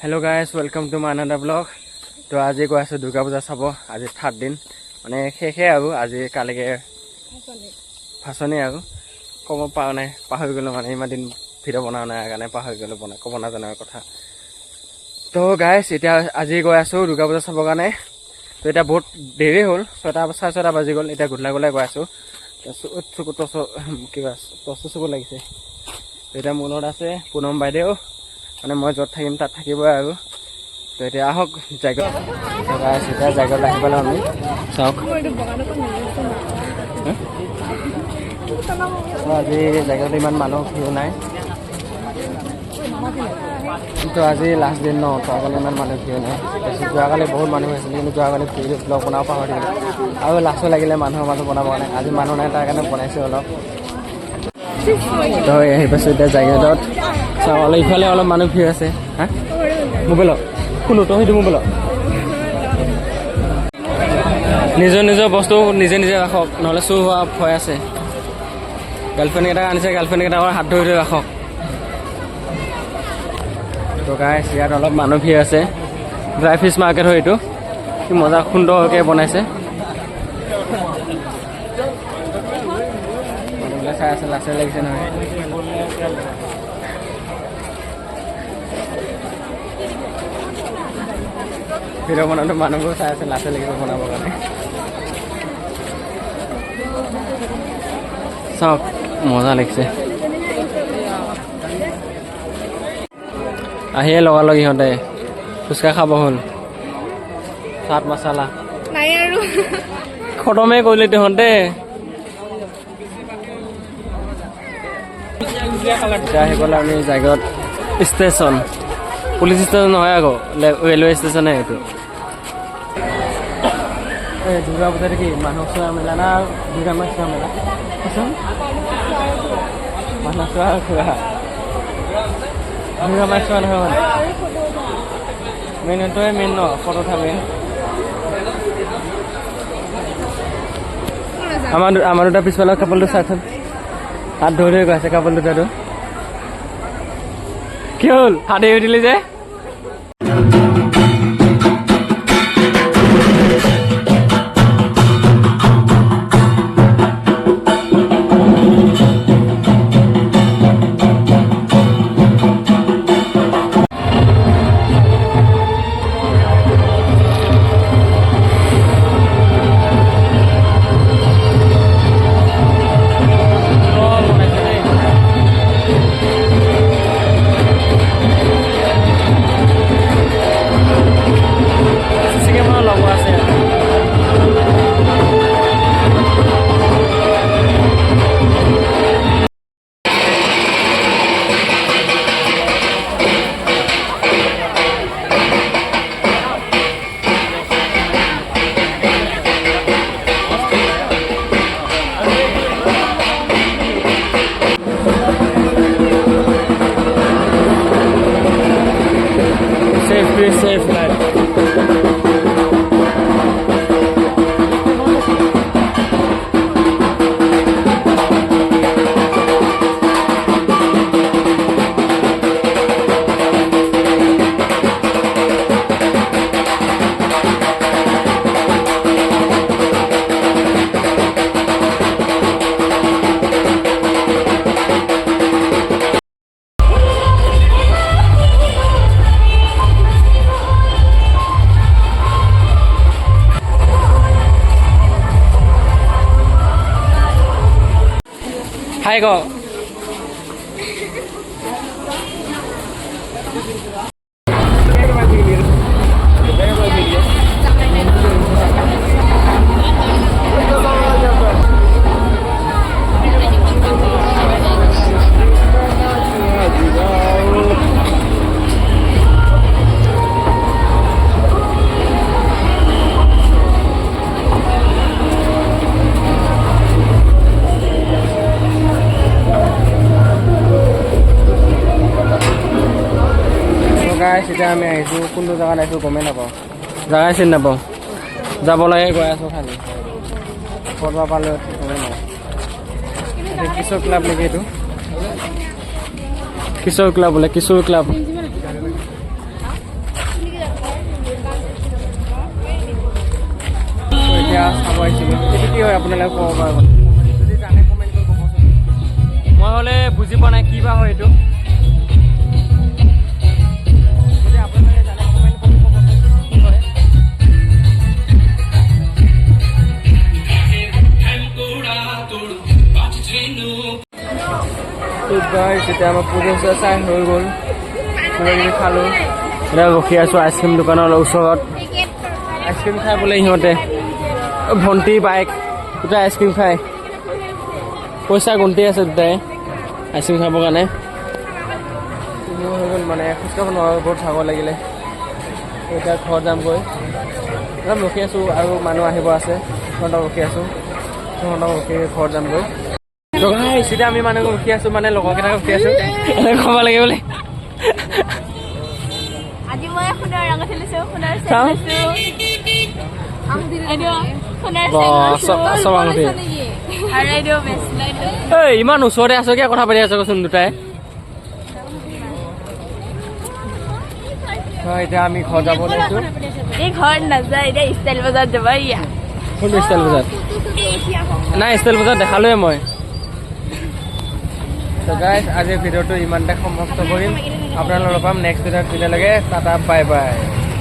Hello guys welcome to my another blog. तो आज गई आसो दुर्गा पूजा चाब। आज 3rd दिन माने शेषे आज कालिके फासने कब पा ना पाहरी गलो माने इमान दिन भिडिओ बना ना कारण पाहरी गलो बना कब नाजाना कथा। तो गाइस इतना आज गई आसो दुर्गा पूजा चाब कारण। तो इतना बहुत देरी हल 6:30 बाजी गल। इतना गुधला गई आसो चकु टच क्या टच चकु लगे। इतना मोनत आसे पूनम बाइदेव মানে মই য'ত থাকিম তাত থাকিবই আৰু। তো এতিয়া আহক জায়গা এতিয়া জায়গাত আহি পালোঁ আমি। চাওক আজি জায়গাত ইমান মানুহ ভিৰ নাই। কিন্তু আজি লাষ্ট দিন ন, যোৱাকালি ইমান মানুহ ভিৰ নাই। তাৰপিছত যোৱাকালি বহুত মানুহ হৈছিল, কিন্তু যোৱাকালি ভিৰ ব্লগ বনাব পাহৰি থাকিলোঁ আৰু লাষ্টো লাগিলে মানুহৰ মাজত বনাব কাৰণে। আজি মানুহ নাই তাৰ কাৰণে বনাইছোঁ অলপ। তো আহি পাইছোঁ এতিয়া জায়গাত। চাওঁ অলপ ইফালে অলপ মানুহ ভিৰ আছে। হা মোবাইলত কোনো তো সেইটো মোবাইলত নিজৰ নিজৰ বস্তু নিজে নিজে ৰাখক, নহ'লে চুৰ হোৱা ভয় আছে। গাৰ্লফ্ৰেণ্ড কেইটাক আনিছে, গাৰ্লফ্ৰেণ্ড কেইটাক হাত ধৰি ধৰি ৰাখক। তো গাইছ ইয়াত অলপ মানুহ ভিৰ আছে। ড্ৰাই ফিছ মাৰ্কেট হয় এইটো। কি মজা সুন্দৰকৈ বনাইছে। মানুহবিলাক চাই আছে, লাচে লাগিছে নহয়। ভিডিঅ' বনাওঁতে মানুহবোৰ চাই আছে, লাচে লাগিব বনাবৰ কাৰণে। চাওক মজা লাগিছে। আহিয়ে লগালগ ইহঁতে ফুচকা খাব হ'ল। চাট মছলা নাই আৰু খতমেই কৰিলে তহঁতে। এতিয়া আহি গ'লে আমি জায়গাত ষ্টেচন, পুলিচ ষ্টেচন নহয় আকৌ ৰেলৱে ষ্টেচনে এইটো। এই দুৰ্গা পূজাত কি মানুহ চোৱা মেলা না দুৰ্গা মাছ চোৱা মেলা? মানুহ চোৱা খুৰা দুৰ্গা মাছ চোৱা নহয় মানে মেইন সেইটোৱে মেইন ন, ফটো উঠা মেইন। আমাৰ দুটা পিছফালৰ কাপোৰটো চাচোন, হাত ধৰি ধৰি গৈ আছে কাপোৰ দুটাটো। কি হ'ল হাত এৰি দিলি যে? Safe life. Hi go. এতিয়া আমি আহিছোঁ কোনটো জেগাত আহিছোঁ গমেই নাপাওঁ, জেগাই চিনি নাপাওঁ। যাব লাগে গৈ আছোঁ খালি ক'ৰব পালেও গমেই নাপাওঁ। কিশোৰ ক্লাব নেকি এইটো? কিশোৰ ক্লাব বোলে, কিশোৰ ক্লাব। আহিছিলোঁ এইটো কি হয় আপোনালোকে ক'ব পাৰে যদি জানে কমেণ্ট কৰি ক'বচোন মই হ'লে বুজি পোৱা নাই কি বা হয় এইটো যদি আপোনালোকে জানে কমেণ্ট কৰি ক'বচোন কি হয় এতিয়া আমাৰ পূজা চাই হৈ গ'ল কিবা কিবি খালোঁ এতিয়া ৰখি আছোঁ আইচক্ৰীম দোকানৰ ওচৰত আইচক্ৰীম খাই বোলে সিহঁতে ভণ্টি বাইক দুটাই আইচক্ৰীম খায় পইচা গন্তি আছে দুটাই আইচক্ৰীম খাবৰ কাৰণে হৈ গ'ল মানে খোজকাঢ়িব নোৱাৰোঁ বহুত ভাগৰ লাগিলে এতিয়া ঘৰত যামগৈ একদম ৰখি আছোঁ আৰু মানুহ আহিব আছে সিহঁতক ৰখি আছোঁ সিহঁতক ৰখি ঘৰত যামগৈ এতিয়া আমি মানুহ ৰখি আছোঁ মানে লগৰকেইটাক ৰখি আছোঁ এনেকৈ খাব লাগে বোলে আজি মই সোণৰ ৰঙত লৈছোঁ সোণৰ ইমান ওচৰতে আছো কিয় কথা পাতি আছো কচোন দুটাই এতিয়া আমি ঘৰত যাব লৈছোঁ এই ঘৰত নাযায় এতিয়া ষ্টাইল বজাৰত যাব ইয়া কোনটো ষ্টাইল বজাৰত নাই ষ্টাইল বজাৰত দেখালোৱে মই গাইজ আজিৰ ভিডিঅ'টো ইমানতে সমাপ্ত কৰিম আপোনালোকক লগ পাম নেক্সট ভিডিঅ'ত তেতিয়ালৈকে টাটা বাই বাই